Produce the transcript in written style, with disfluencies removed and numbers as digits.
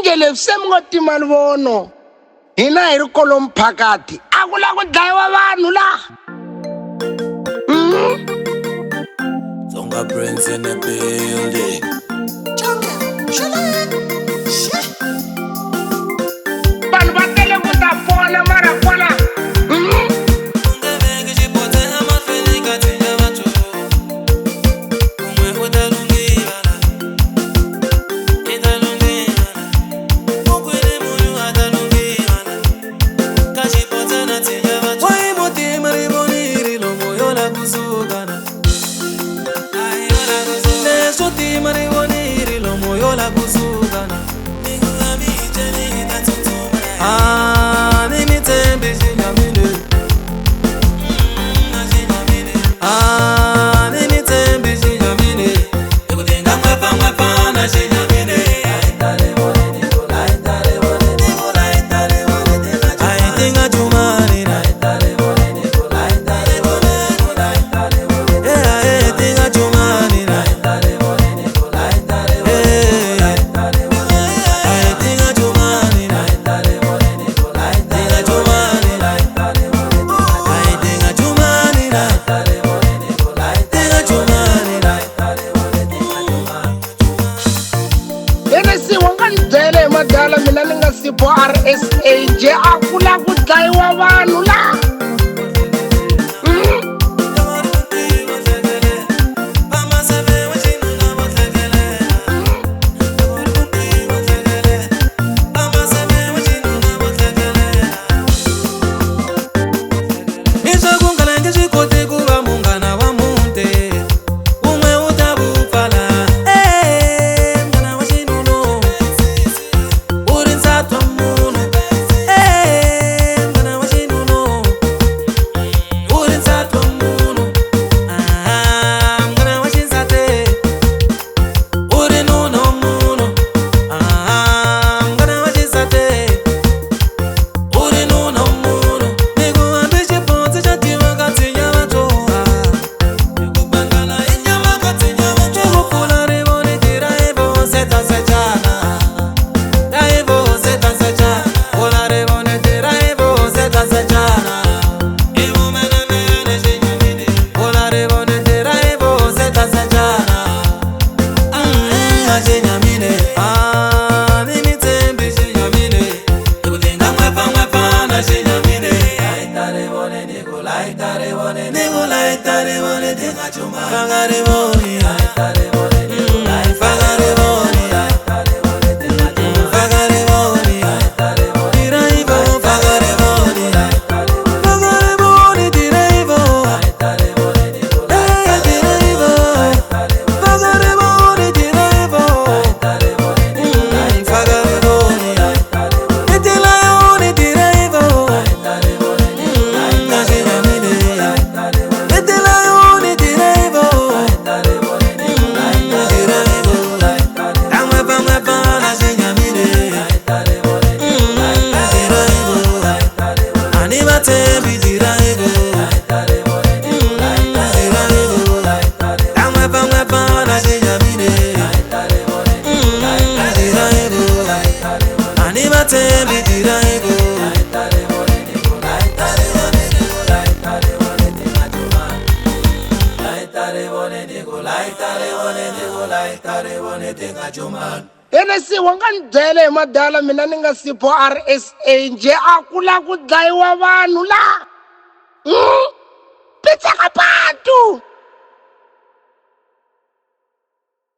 nje leswi mi ngo tima vono hina hi ri kolomu phakati a ku la ku dlayiwa vanhu la Zonga Prince in the building. vanhu va tele ku ta pona mara kona madala mina ni nga sipo RSA nje a ku la ku dlayiwa vanhu la NSC wanga ni byele madala mina ni nga sipo RSA nje a ku la ku dlayiwa vanhu la